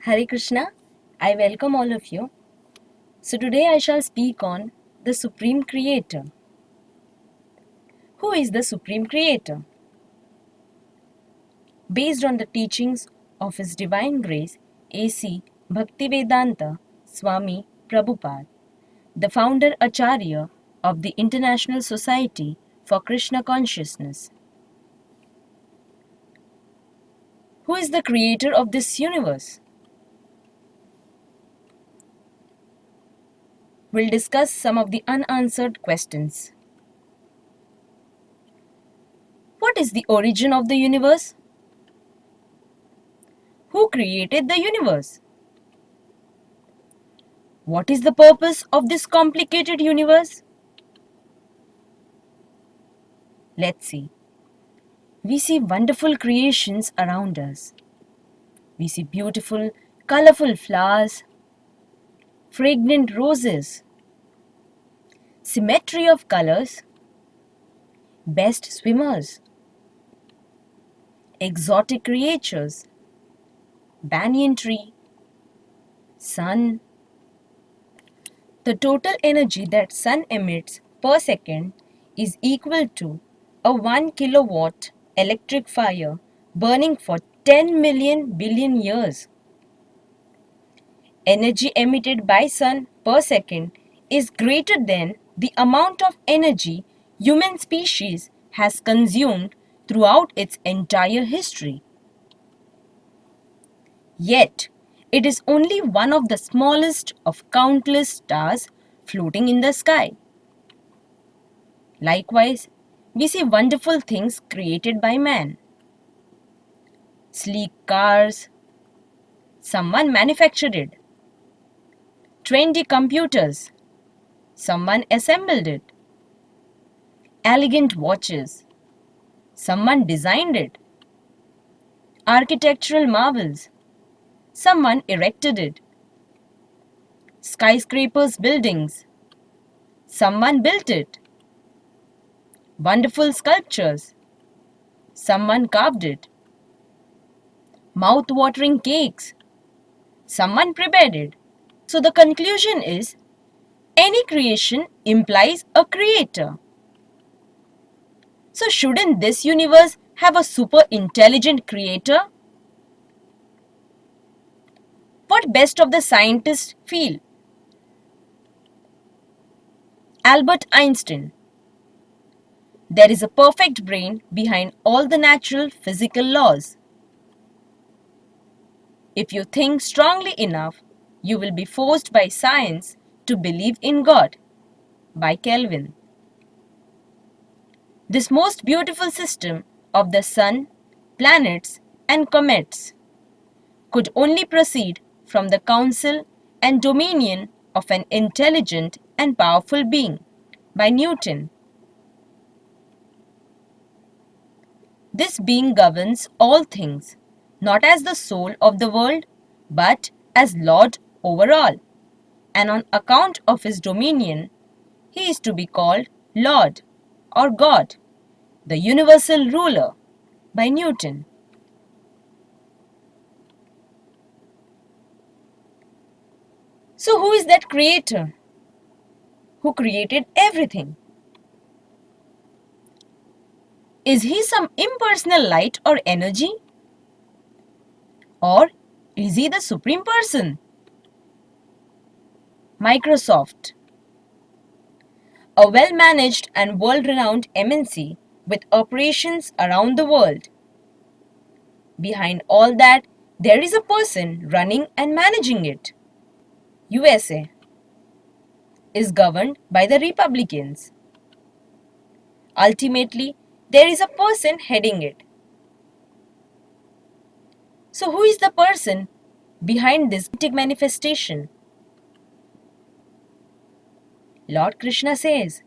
Hare Krishna, I welcome all of you. So today I shall speak on the Supreme Creator. Who is the Supreme Creator? Based on the teachings of His Divine Grace, A.C. Bhaktivedanta Swami Prabhupada, the founder Acharya of the International Society for Krishna Consciousness. Who is the creator of this universe? We'll discuss some of the unanswered questions. What is the origin of the universe? Who created the universe? What is the purpose of this complicated universe? Let's see. We see wonderful creations around us. We see beautiful, colorful flowers, fragrant roses, symmetry of colors, best swimmers, exotic creatures, banyan tree, sun. The total energy that sun emits per second is equal to a 1 kilowatt electric fire burning for 10 million billion years. Energy emitted by sun per second is greater than the amount of energy human species has consumed throughout its entire history. Yet, it is only one of the smallest of countless stars floating in the sky. Likewise, we see wonderful things created by man. Sleek cars, someone manufactured it. Trendy computers, someone assembled it. Elegant watches, someone designed it. Architectural marvels, someone erected it. Skyscrapers buildings, someone built it. Wonderful sculptures, someone carved it. Mouth-watering cakes, someone prepared it. So the conclusion is, any creation implies a creator. So shouldn't this universe have a super intelligent creator? What best of the scientists feel? Albert Einstein. There is a perfect brain behind all the natural physical laws. If you think strongly enough, you will be forced by science to believe in God. By Kelvin. This most beautiful system of the sun, planets, and comets could only proceed from the counsel and dominion of an intelligent and powerful being, by Newton. This being governs all things, not as the soul of the world, but as Lord over all, and on account of his dominion, he is to be called Lord or God, the universal ruler, by Newton. So who is that creator who created everything? Is he some impersonal light or energy? Or is he the supreme person? Microsoft, a well-managed and world-renowned MNC with operations around the world. Behind all that, there is a person running and managing it. USA is governed by the Republicans. Ultimately, there is a person heading it. So who is the person behind this manifestation? Lord Krishna says,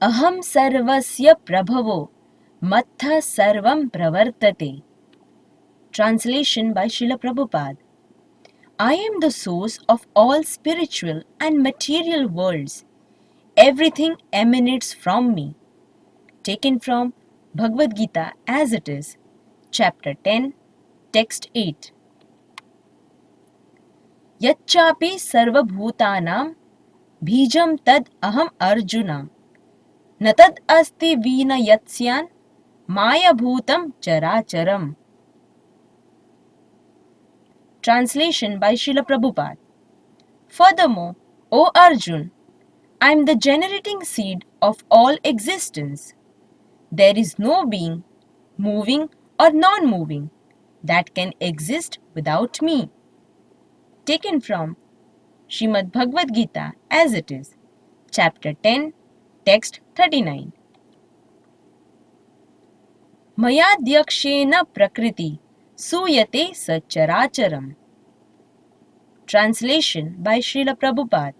Aham sarvasya prabhavo mattha sarvam pravartate. Translation by Srila Prabhupada. I am the source of all spiritual and material worlds. Everything emanates from me. Taken from Bhagavad Gita as it is, chapter 10, text 8. यच्चापि सर्वभूतानां बीजं तद् अहम् अर्जुन न तद् अस्ति Wien यत्स्यान् मायाभूतं चराचरम्. Translation by Srila Prabhupada. Furthermore, O Arjun, I am the generating seed of all existence. There is no being, moving or non-moving, that can exist without me. Taken from Srimad Bhagavad Gita as it is, Chapter 10, Text 39. Mayadhyakshena prakriti suyate sacharacharam. Translation by Srila Prabhupada.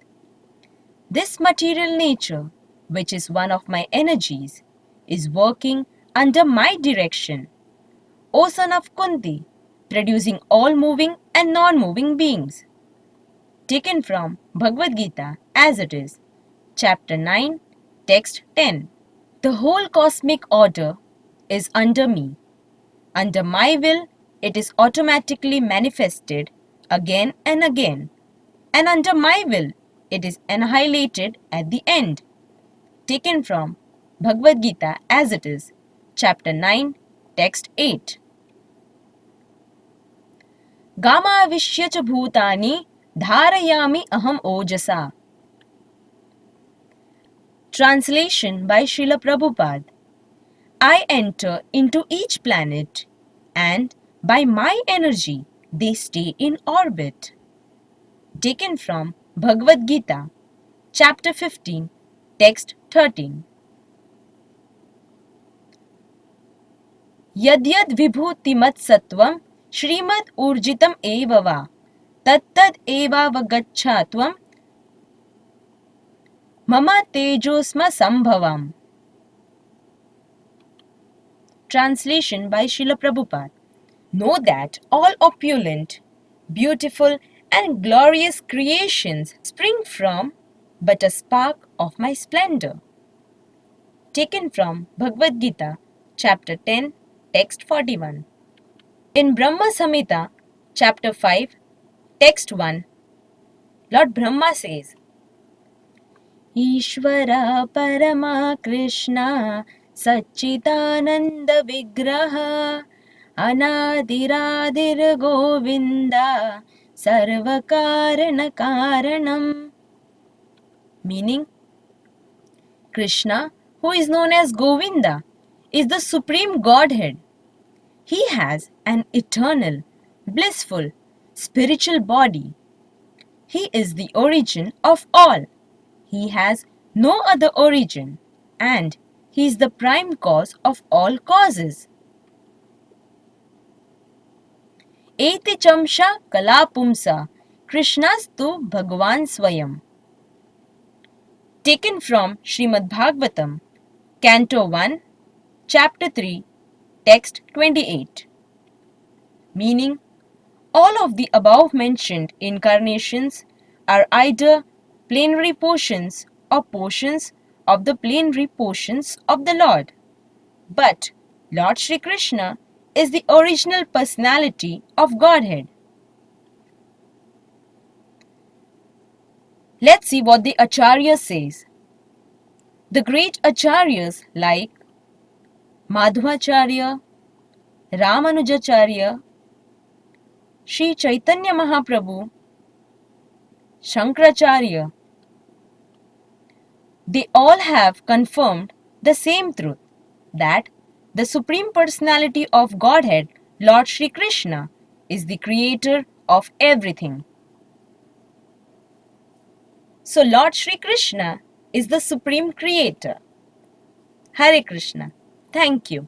This material nature, which is one of my energies, is working under my direction, O son of Kunti, producing all moving and non-moving beings. Taken from Bhagavad Gita as it is, Chapter 9, Text 10. The whole cosmic order is under me. Under my will, it is automatically manifested again and again, and under my will, it is annihilated at the end. Taken from Bhagavad Gita as it is, Chapter 9, Text 8. Gamaavishya cha bhutani dharayami aham ojasa. Translation by Srila Prabhupada. I enter into each planet and by my energy they stay in orbit. Taken from Bhagavad Gita, Chapter 15, Text 13. Yadyad vibhutimat sattvam Shrimad urjitam eva va tattad eva vagachatvam mama tejosma sambhavam. Translation by Srila Prabhupada. Know that all opulent, beautiful and glorious creations spring from but a spark of my splendor. Taken from Bhagavad Gita, Chapter 10, Text 41. In Brahma Samhita, Chapter 5, Text 1, Lord Brahma says, Ishvara Parama Krishna Satchitananda Vigraha Anadiradir Govinda Sarvakarana Karanam. Meaning, Krishna, who is known as Govinda, is the Supreme Godhead. He has an eternal, blissful, spiritual body. He is the origin of all. He has no other origin, and he is the prime cause of all causes. Eti chamsha kalapumsa Krishnastu Bhagavan Swayam. Taken from Srimad Bhagavatam, Canto 1, Chapter 3, Text 28. Meaning, all of the above mentioned incarnations are either plenary portions or portions of the plenary portions of the Lord. But Lord Shri Krishna is the original personality of Godhead. Let's see what the Acharya says. The great Acharyas like Madhvacharya, Ramanujacharya, Sri Chaitanya Mahaprabhu, Shankaracharya, they all have confirmed the same truth, that the Supreme Personality of Godhead, Lord Shri Krishna, is the creator of everything. So Lord Shri Krishna is the Supreme Creator. Hare Krishna. Thank you.